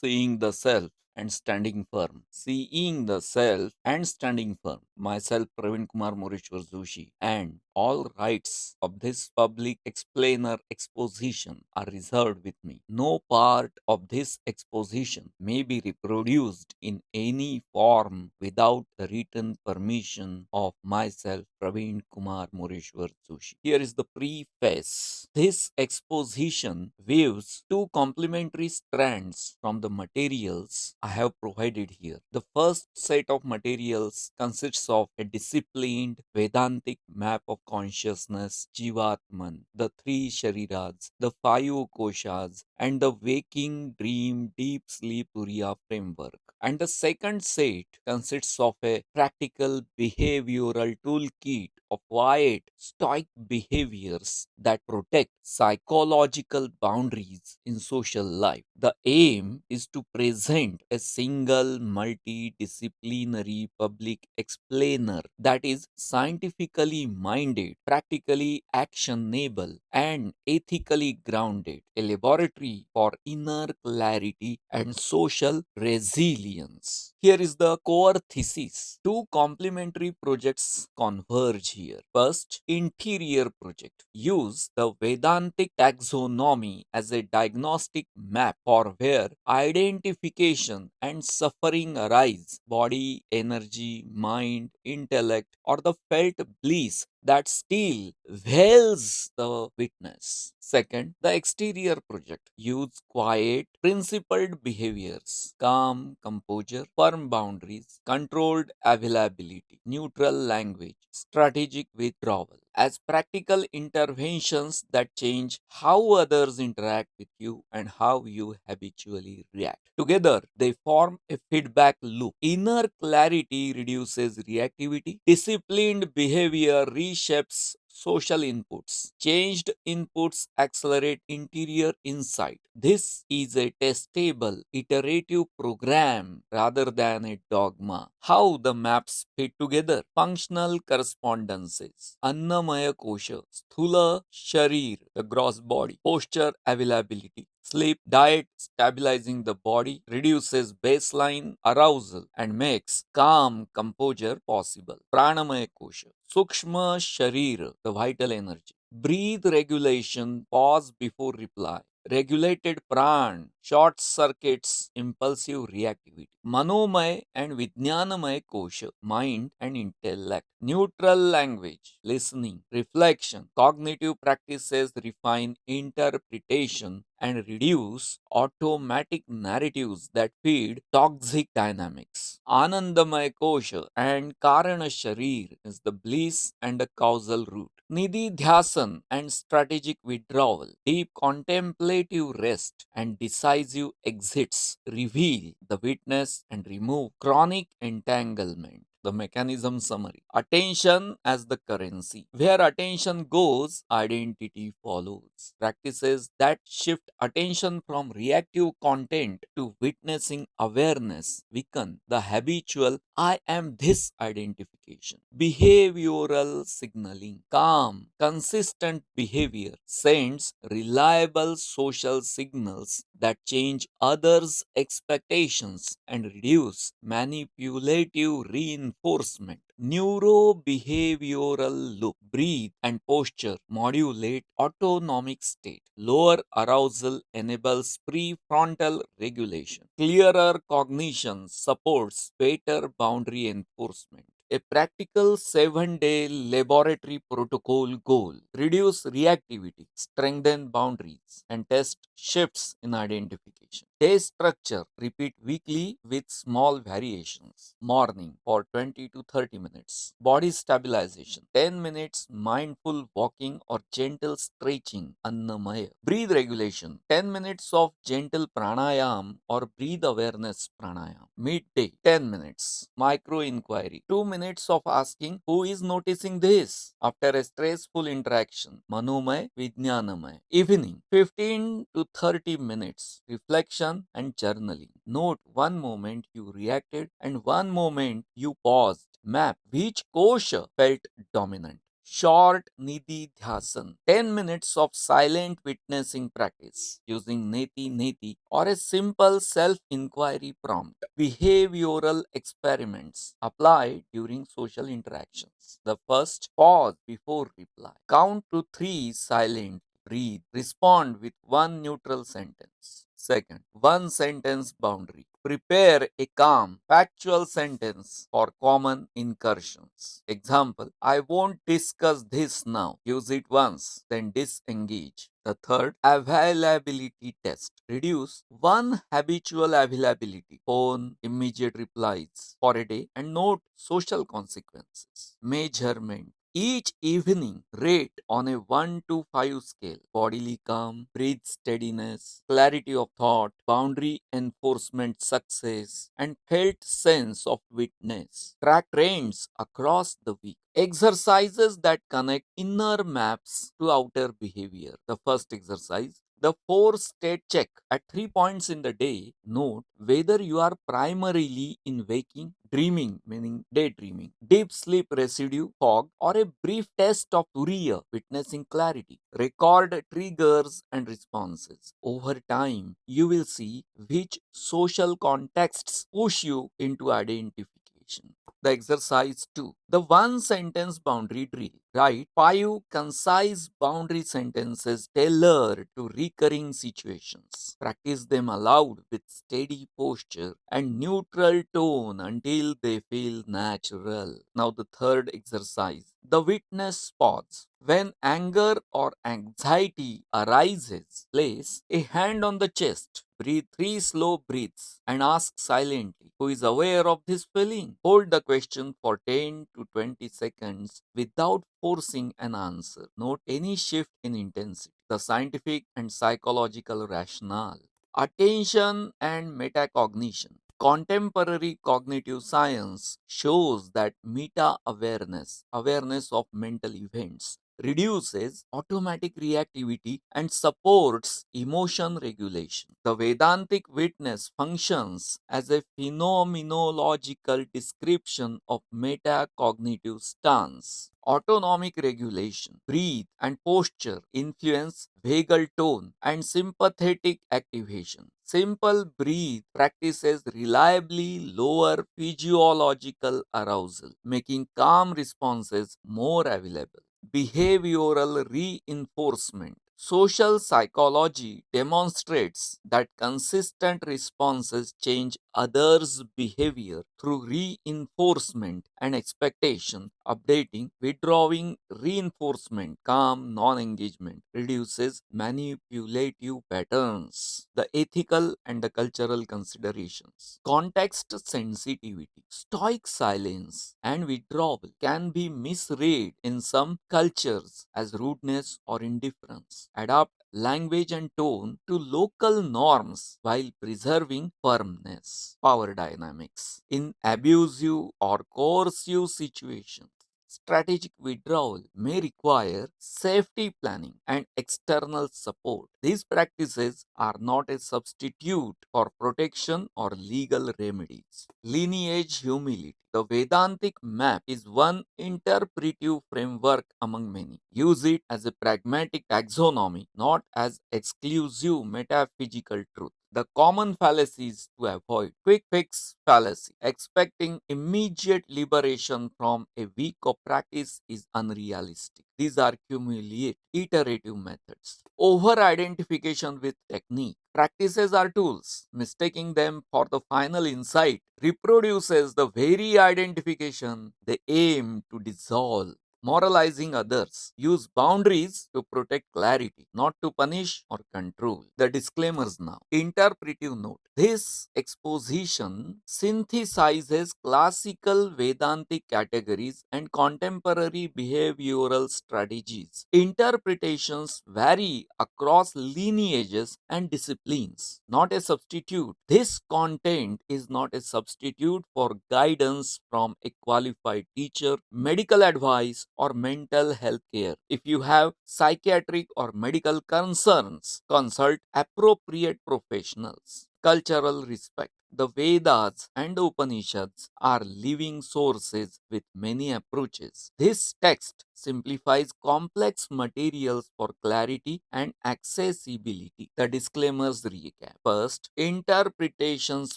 Seeing the self and standing firm. Seeing the self and standing firm. Myself, Pravinkumar Moreshwar Joshi, and all rights of this public explainer exposition are reserved with me. No part of this exposition may be reproduced in any form without the written permission of myself, Pravinkumar Moreshwar Joshi. Here is the preface. This exposition weaves two complementary strands from the materials I have provided here. The first set of materials consists of a disciplined Vedāntic map of consciousness, Jivatman, the three Shariras, the five kośas, and the waking, dream, deep sleep Turiya framework. And the second set consists of a practical behavioral toolkit of quiet, stoic behaviors that protect psychological boundaries in social life. The aim is to present a single multidisciplinary public explainer that is scientifically minded, practically actionable, and ethically grounded, a laboratory for inner clarity and social resilience. Here is the core thesis. Two complementary projects converge here. First, interior project. Use the Vedantic taxonomy as a diagnostic map for where identification and suffering arise. Body, energy, mind, intellect, or the felt bliss that still veils the witness. Second, the exterior project. Use quiet, principled behaviors, calm composure, firm boundaries, controlled availability, neutral language, strategic withdrawal as practical interventions that change how others interact with you and how you habitually react. Together, they form a feedback loop. Inner clarity reduces reactivity, disciplined behavior reshapes social inputs. Changed inputs accelerate interior insight. This is a testable, iterative program rather than a dogma. How the maps fit together. Functional correspondences. Annamaya kosha. Sthula sharir, the gross body. Posture availability. Sleep, diet, stabilizing the body, reduces baseline arousal and makes calm composure possible. Pranamaya kosha. Sukshma Sharir, the vital energy. Breathe regulation, pause before reply. Regulated pran, short circuits, impulsive reactivity. Manomay and Vijnanamay kosha, mind and intellect. Neutral language, listening, reflection, cognitive practices refine interpretation and reduce automatic narratives that feed toxic dynamics. Anandamaya kosha and Karana Sharir is the bliss and the causal root. Nidhi Dhyasan and strategic withdrawal, deep contemplative rest and decisive exits reveal the witness and remove chronic entanglement. The mechanism summary. Attention as the currency. Where attention goes, identity follows. Practices that shift attention from reactive content to witnessing awareness weaken the habitual I am this identification. Behavioral signaling. Calm, consistent behavior sends reliable social signals that change others' expectations and reduce manipulative reinforcement. Neurobehavioral loop. Breathe and posture modulate autonomic state. Lower arousal enables prefrontal regulation. Clearer cognition supports better boundary enforcement. A practical 7-day laboratory protocol goal. Reduce reactivity, strengthen boundaries, and test shifts in identification. Day structure. Repeat weekly with small variations. Morning for 20 to 30 minutes. Body stabilization. 10 minutes mindful walking or gentle stretching. Annamaya. Breathe regulation. 10 minutes of gentle pranayam or breathe awareness pranayam. Midday. 10 minutes. Micro inquiry. 2 minutes of asking who is noticing this after a stressful interaction. Manomay, Vijnanamay. Evening. 15 to 30 minutes. Reflection and journaling. Note one moment you reacted and one moment you paused. Map which kosha felt dominant. short Nidhi Dhyasan, 10 minutes of silent witnessing practice using Neti Neti or a simple self-inquiry prompt. Behavioral experiments apply during social interactions. The first, pause before reply. Count to 3 silent. Breathe. Respond with one neutral sentence. Second, one sentence boundary. Prepare a calm, factual sentence for common incursions. Example, I won't discuss this now. Use it once, then disengage. The third, availability test. Reduce one habitual availability, phone, immediate replies for a day, and note social consequences. Measurement. Each evening, rate on a 1 to 5 scale bodily calm, breath steadiness, clarity of thought, boundary enforcement success, and felt sense of witness. Track trends across the week. Exercises that connect inner maps to outer behavior. The first exercise, the 4 state check. At 3 points in the day, note whether you are primarily in waking, dreaming, meaning daydreaming, deep sleep residue, fog, or a brief test of turiya, witnessing clarity. Record triggers and responses. Over time, you will see which social contexts push you into identification. The exercise 2. The one sentence boundary drill. Write 5 concise boundary sentences tailored to recurring situations. Practice them aloud with steady posture and neutral tone until they feel natural. Now, the third exercise, the witness pause. When anger or anxiety arises, place a hand on the chest. Breathe 3 slow breaths and ask silently, who is aware of this feeling? Hold the question for 10 to 20 seconds without forcing an answer. Note any shift in intensity. The scientific and psychological rationale. Attention and metacognition. Contemporary cognitive science shows that meta awareness, awareness of mental events, reduces automatic reactivity and supports emotion regulation. The Vedantic witness functions as a phenomenological description of metacognitive stance. Autonomic regulation, breathe and posture influence vagal tone and sympathetic activation. Simple breathe practices reliably lower physiological arousal, making calm responses more available. Behavioral reinforcement. Social psychology demonstrates that consistent responses change others' behavior through reinforcement and expectation. Updating, withdrawing reinforcement, calm non engagement reduces manipulative patterns. The ethical and the cultural considerations. Context sensitivity. Stoic silence and withdrawal can be misread in some cultures as rudeness or indifference. Adapt language and tone to local norms while preserving firmness. Power dynamics. In abusive or coercive situations, strategic withdrawal may require safety planning and external support. These practices are not a substitute for protection or legal remedies. Lineage humility. The Vedantic map is one interpretive framework among many. Use it as a pragmatic taxonomy, not as exclusive metaphysical truth. The common fallacies to avoid. Quick fix fallacy. Expecting immediate liberation from a week of practice is unrealistic. These are cumulative, iterative methods. Over identification with technique. Practices are tools. Mistaking them for the final insight reproduces the very identification they aim to dissolve. Moralizing others. Use boundaries to protect clarity, not to punish or control. The disclaimers now. Interpretive note. This exposition synthesizes classical Vedantic categories and contemporary behavioral strategies. Interpretations vary across lineages and disciplines, not a substitute. This content is not a substitute for guidance from a qualified teacher, medical advice, or mental health care. If you have psychiatric or medical concerns, consult appropriate professionals. Cultural respect. The Vedas and Upanishads are living sources with many approaches. This text simplifies complex materials for clarity and accessibility. The disclaimers recap. First, interpretations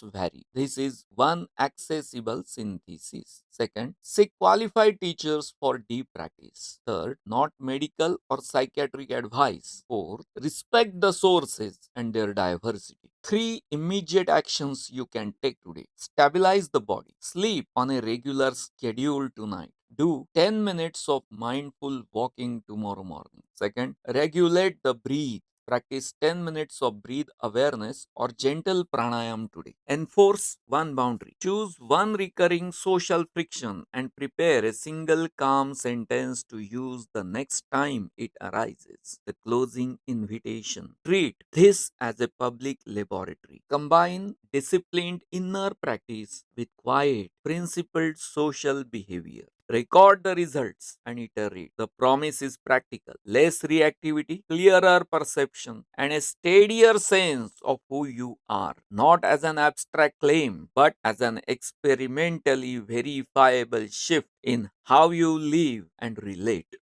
vary. This is one accessible synthesis. Second, seek qualified teachers for deep practice. Third, not medical or psychiatric advice. Fourth, respect the sources and their diversity. Three immediate actions you can take today. Stabilize the body. Sleep on a regular schedule tonight. Do 10 minutes of mindful walking tomorrow morning. Second, regulate the breathe. Practice 10 minutes of breathe awareness or gentle pranayam today. Enforce one boundary. Choose one recurring social friction and prepare a single calm sentence to use the next time it arises. The closing invitation. Treat this as a public laboratory. Combine disciplined inner practice with quiet, principled social behavior. Record the results and iterate. The promise is practical. Less reactivity, clearer perception, and a steadier sense of who you are. Not as an abstract claim, but as an experimentally verifiable shift in how you live and relate.